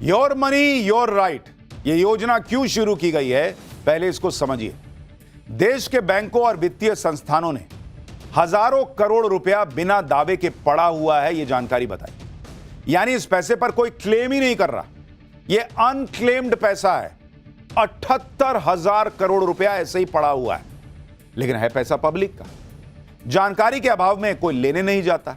Your money your right, ये योजना क्यों शुरू की गई है, पहले इसको समझिए। देश के बैंकों और वित्तीय संस्थानों ने हजारों करोड़ रुपया बिना दावे के पड़ा हुआ है, यह जानकारी बताई। यानी इस पैसे पर कोई क्लेम ही नहीं कर रहा, यह अनक्लेम्ड पैसा है। 78,000 करोड़ रुपया ऐसे ही पड़ा हुआ है, लेकिन है पैसा पब्लिक का। जानकारी के अभाव में कोई लेने नहीं जाता।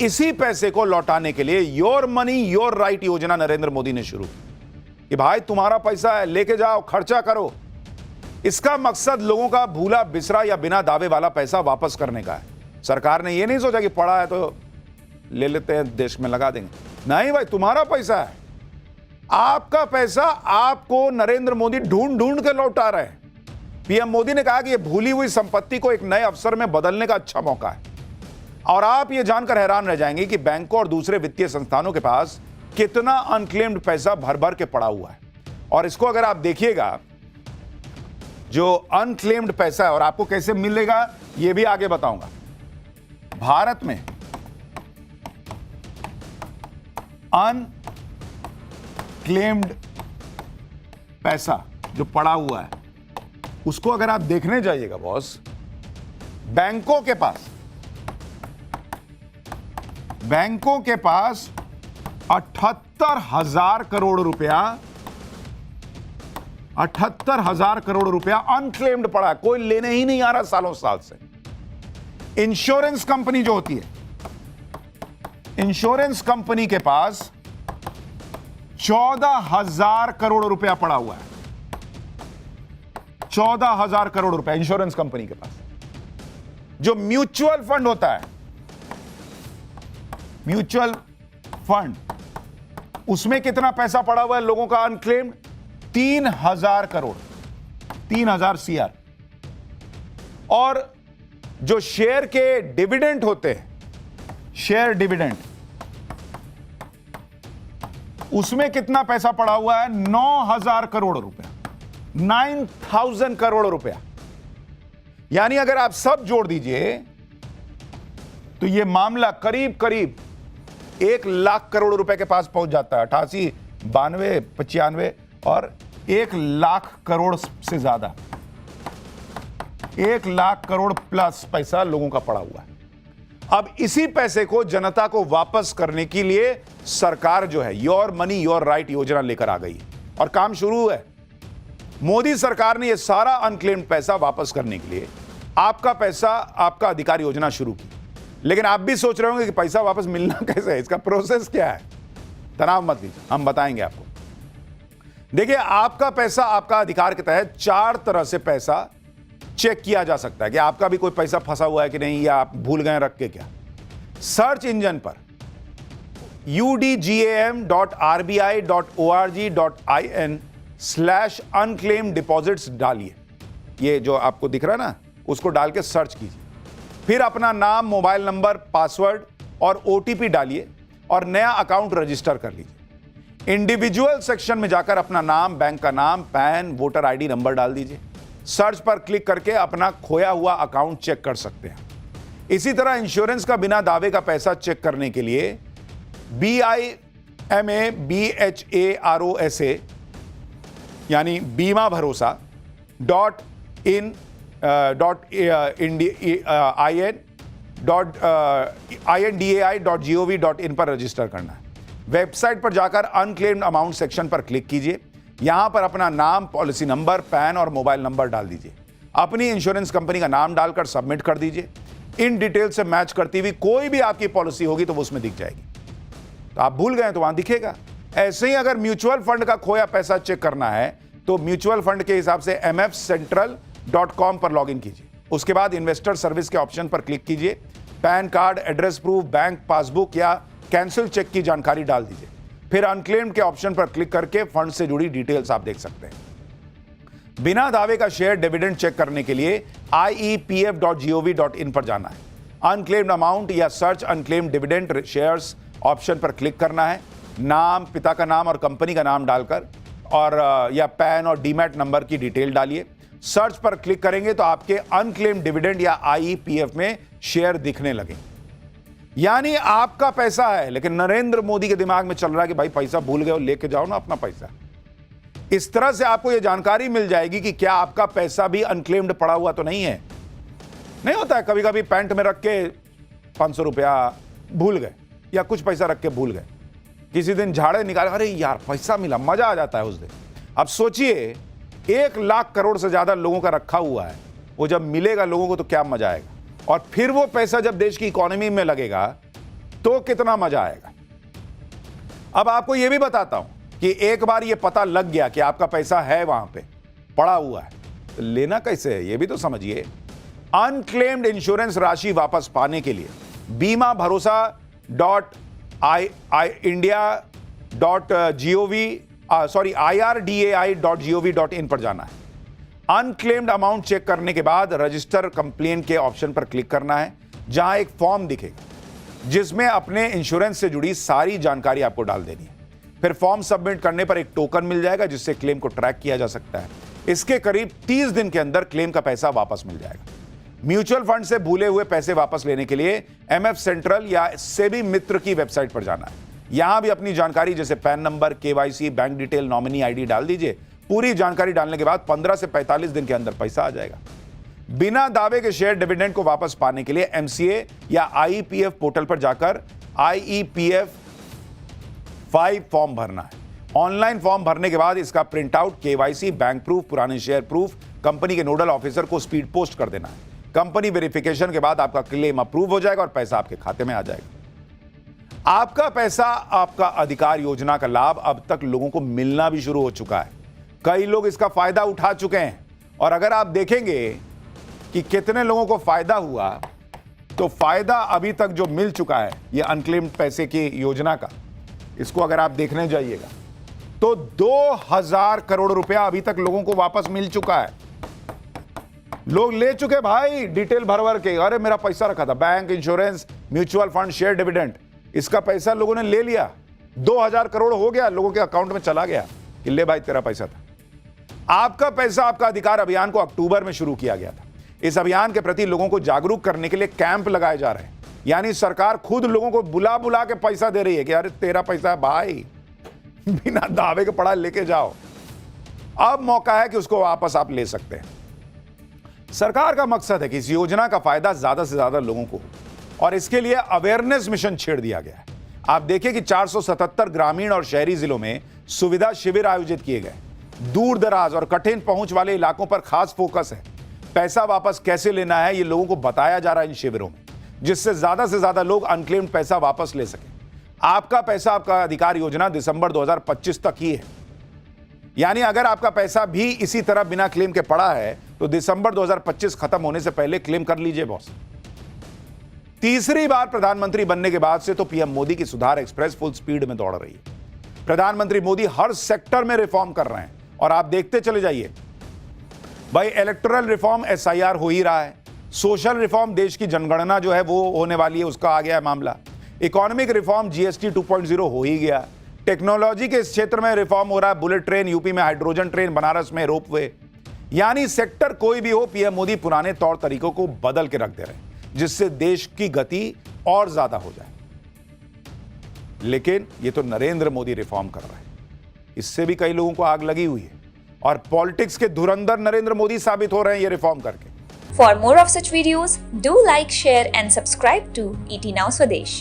इसी पैसे को लौटाने के लिए योर मनी योर राइट योजना नरेंद्र मोदी ने शुरू की कि भाई तुम्हारा पैसा है, लेके जाओ, खर्चा करो। इसका मकसद लोगों का भूला बिसरा या बिना दावे वाला पैसा वापस करने का है। सरकार ने यह नहीं सोचा कि पड़ा है तो ले लेते हैं, देश में लगा देंगे। नहीं भाई, तुम्हारा पैसा है, आपका पैसा आपको नरेंद्र मोदी ढूंढ ढूंढ के लौटा रहे हैं। पीएम मोदी ने कहा कि यह भूली हुई संपत्ति को एक नए अवसर में बदलने का अच्छा मौका है। और आप यह जानकर हैरान रह जाएंगे कि बैंकों और दूसरे वित्तीय संस्थानों के पास कितना अनक्लेम्ड पैसा भर भर के पड़ा हुआ है। और इसको अगर आप देखिएगा, जो अनक्लेम्ड पैसा है और आपको कैसे मिलेगा यह भी आगे बताऊंगा। भारत में अनक्लेम्ड पैसा जो पड़ा हुआ है, उसको अगर आप देखने जाइएगा बॉस, बैंकों के पास 78,000 करोड़ रुपया, 78,000 करोड़ रुपया अनक्लेम्ड पड़ा है, कोई लेने ही नहीं आ रहा सालों साल से। इंश्योरेंस कंपनी जो होती है, इंश्योरेंस कंपनी के पास 14,000 करोड़ रुपया पड़ा हुआ है। 14,000 करोड़ रुपया इंश्योरेंस कंपनी के पास। जो म्यूचुअल फंड होता है, म्यूचुअल फंड, उसमें कितना पैसा पड़ा हुआ है लोगों का अनक्लेम्ड? 3,000 करोड़, 3,000 CR। और जो शेयर के डिविडेंड होते हैं, शेयर डिविडेंड, उसमें कितना पैसा पड़ा हुआ है? 9,000 करोड़ रुपया, 9,000 करोड़ रुपया। यानी अगर आप सब जोड़ दीजिए तो यह मामला करीब करीब 1 लाख करोड़ रुपए के पास पहुंच जाता है। 88, 92, 95 और 1 लाख करोड़ से ज्यादा, 1 लाख करोड़ प्लस पैसा लोगों का पड़ा हुआ है। अब इसी पैसे को जनता को वापस करने के लिए सरकार जो है योर मनी योर राइट योजना लेकर आ गई और काम शुरू है। मोदी सरकार ने यह सारा अनक्लेम्ड पैसा वापस करने के लिए आपका पैसा आपका अधिकार योजना शुरू की। लेकिन आप भी सोच रहे होंगे कि पैसा वापस मिलना कैसे है, इसका प्रोसेस क्या है। तनाव मत लीजिए, हम बताएंगे आपको। देखिए, आपका पैसा आपका अधिकार के तहत 4 तरह से पैसा चेक किया जा सकता है कि आपका भी कोई पैसा फंसा हुआ है कि नहीं, या आप भूल गए रख के क्या। सर्च इंजन पर udgam.rbi.org.in/unclaimed deposits डालिए। ये जो आपको दिख रहा है ना, उसको डाल के सर्च कीजिए। फिर अपना नाम, मोबाइल नंबर, पासवर्ड और OTP डालिए और नया अकाउंट रजिस्टर कर लीजिए। इंडिविजुअल सेक्शन में जाकर अपना नाम, बैंक का नाम, पैन, वोटर ID नंबर डाल दीजिए। सर्च पर क्लिक करके अपना खोया हुआ अकाउंट चेक कर सकते हैं। इसी तरह इंश्योरेंस का बिना दावे का पैसा चेक करने के लिए BIMABHAROSA यानी बीमा भरोसा .indai.gov.in पर रजिस्टर करना है। वेबसाइट पर जाकर अनक्लेम्ड अमाउंट सेक्शन पर क्लिक कीजिए। यहां पर अपना नाम, पॉलिसी नंबर, पैन और मोबाइल नंबर डाल दीजिए। अपनी इंश्योरेंस कंपनी का नाम डालकर सबमिट कर दीजिए। इन डिटेल से मैच करती हुई कोई भी आपकी पॉलिसी होगी तो वो उसमें दिख जाएगी। तो आप भूल गए तो वहां दिखेगा। ऐसे ही अगर म्यूचुअल फंड का खोया पैसा चेक करना है तो म्यूचुअल फंड के हिसाब से mfcentral.com पर लॉगिन कीजिए। उसके बाद इन्वेस्टर सर्विस के ऑप्शन पर क्लिक कीजिए। Pan card, address proof, bank passbook या कैंसिल चेक की जानकारी डाल दीजिए। फिर अनक्लेम्ड के ऑप्शन पर क्लिक करके फंड से जुड़ी डिटेल्स आप देख सकते हैं। बिना दावे का शेयर डिविडेंड चेक करने के लिए iepf.gov.in पर जाना है। अनक्लेम्ड अमाउंट या search unclaimed dividend shares option पर क्लिक करना है। नाम, पिता का नाम और कंपनी का नाम डालकर और या पैन और डीमैट नंबर की डिटेल डालिए। सर्च पर क्लिक करेंगे तो आपके अनक्लेम्ड डिविडेंड या IEPF में शेयर दिखने लगेंगे। यानी आपका पैसा है, लेकिन नरेंद्र मोदी के दिमाग में चल रहा है कि भाई पैसा भूल गए हो, लेके जाओ ना अपना पैसा। इस तरह से आपको यह जानकारी मिल जाएगी कि क्या आपका पैसा भी अनक्लेम्ड पड़ा हुआ तो नहीं है। नहीं होता है कभी कभी पैंट में रख के 500 रुपया भूल गए या कुछ पैसा रख के भूल गए, किसी दिन झाड़े निकाले, अरे यार पैसा मिला, मजा आ जाता है उस दिन। अब सोचिए 1 लाख करोड़ से ज्यादा लोगों का रखा हुआ है, वो जब मिलेगा लोगों को तो क्या मजा आएगा, और फिर वो पैसा जब देश की इकोनॉमी में लगेगा तो कितना मजा आएगा। अब आपको यह भी बताता हूं कि एक बार ये पता लग गया कि आपका पैसा है वहां पे पड़ा हुआ है, तो लेना कैसे है ये भी तो समझिए। अनक्लेम्ड इंश्योरेंस राशि वापस पाने के लिए बीमा भरोसा IRDAI.gov.in पर जाना है। अनक्लेम्ड अमाउंट चेक करने के बाद रजिस्टर कंप्लेन के ऑप्शन पर क्लिक करना है, जहां एक फॉर्म दिखेगा जिसमें अपने इंश्योरेंस से जुड़ी सारी जानकारी आपको डाल देनी है। फिर फॉर्म सबमिट करने पर एक टोकन मिल जाएगा जिससे क्लेम को ट्रैक किया जा सकता है। इसके करीब 30 दिन के अंदर क्लेम का पैसा वापस मिल जाएगा। म्यूचुअल फंड से भूले हुए पैसे वापस लेने के लिए MF सेंट्रल या सेबी मित्र की वेबसाइट पर जाना है। यहां भी अपनी जानकारी जैसे pan number, KYC, bank detail, nominee ID डाल दीजिए। पूरी जानकारी डालने के बाद 15 से 45 दिन के अंदर पैसा आ जाएगा। बिना दावे के शेयर डिविडेंड को वापस पाने के लिए MCA या IEPF पोर्टल पर जाकर IEPF 5 फॉर्म भरना है। ऑनलाइन फॉर्म भरने के बाद इसका print out, KYC, bank proof, पुराने शेयर प्रूफ कंपनी के नोडल ऑफिसर को स्पीड पोस्ट कर देना है। कंपनी वेरिफिकेशन के बाद आपका क्लेम अप्रूव हो जाएगा और पैसा आपके खाते में आ जाएगा। आपका पैसा आपका अधिकार योजना का लाभ अब तक लोगों को मिलना भी शुरू हो चुका है। कई लोग इसका फायदा उठा चुके हैं, और अगर आप देखेंगे कि कितने लोगों को फायदा हुआ, तो फायदा अभी तक जो मिल चुका है ये अनक्लेम्ड पैसे की योजना का, इसको अगर आप देखने जाइएगा तो 2000 करोड़ रुपया अभी तक लोगों को वापस मिल चुका है। लोग ले चुके भाई डिटेल भर भर के, अरे मेरा पैसा रखा था, bank, insurance, mutual fund, share dividend, इसका पैसा लोगों ने ले लिया। 2000 करोड़ हो गया, लोगों के अकाउंट में चला गया कि ले भाई तेरा पैसा था। आपका पैसा आपका अधिकार अभियान को अक्टूबर में शुरू किया गया था। इस अभियान के प्रति लोगों को जागरूक करने के लिए कैंप लगाए जा रहे हैं, यानी सरकार खुद लोगों को बुला बुला के पैसा दे रही है कि अरे तेरा पैसा है भाई, बिना दावे के पड़ा लेके जाओ। अब मौका है कि उसको वापस आप ले सकते हैं। सरकार का मकसद है कि इस योजना का फायदा ज्यादा से ज्यादा लोगों को, और इसके लिए अवेयरनेस मिशन छेड़ दिया गया है। आप देखिए कि 477 ग्रामीण और शहरी जिलों में सुविधा शिविर आयोजित किए गए। दूर दराज और कठिन पहुंच वाले इलाकों पर खास फोकस है। पैसा वापस कैसे लेना है ये लोगों को बताया जा रहा है इन शिविरों में, जिससे ज्यादा लोग अनक्लेम्ड पैसा वापस ले सकें। आपका पैसा आपका अधिकार योजना दिसंबर 2025 तक ही है, यानी अगर आपका पैसा भी इसी तरह बिना क्लेम के पड़ा है तो दिसंबर 2025 खत्म होने से पहले क्लेम कर लीजिए बॉस। तीसरी बार प्रधानमंत्री बनने के बाद से तो पीएम मोदी की सुधार एक्सप्रेस फुल स्पीड में दौड़ रही है। प्रधानमंत्री मोदी हर सेक्टर में रिफॉर्म कर रहे हैं, और आप देखते चले जाइए भाई, इलेक्टोरल रिफॉर्म SIR हो ही रहा है, सोशल रिफॉर्म देश की जनगणना जो है वो होने वाली है, उसका आ गया है मामला, इकोनॉमिक रिफॉर्म GST 2.0 हो ही गया, टेक्नोलॉजी के इस क्षेत्र में रिफॉर्म हो रहा है, बुलेट ट्रेन यूपी में, हाइड्रोजन ट्रेन बनारस में, रोपवे, यानी सेक्टर कोई भी हो, पीएम मोदी पुराने तौर तरीकों को बदल के रख दे रहे हैं, जिससे देश की गति और ज्यादा हो जाए। लेकिन ये तो नरेंद्र मोदी रिफॉर्म कर रहे हैं, इससे भी कई लोगों को आग लगी हुई है, और पॉलिटिक्स के धुरंधर नरेंद्र मोदी साबित हो रहे हैं ये रिफॉर्म करके। For more of such videos, do like, share and subscribe to ET Now Swadesh.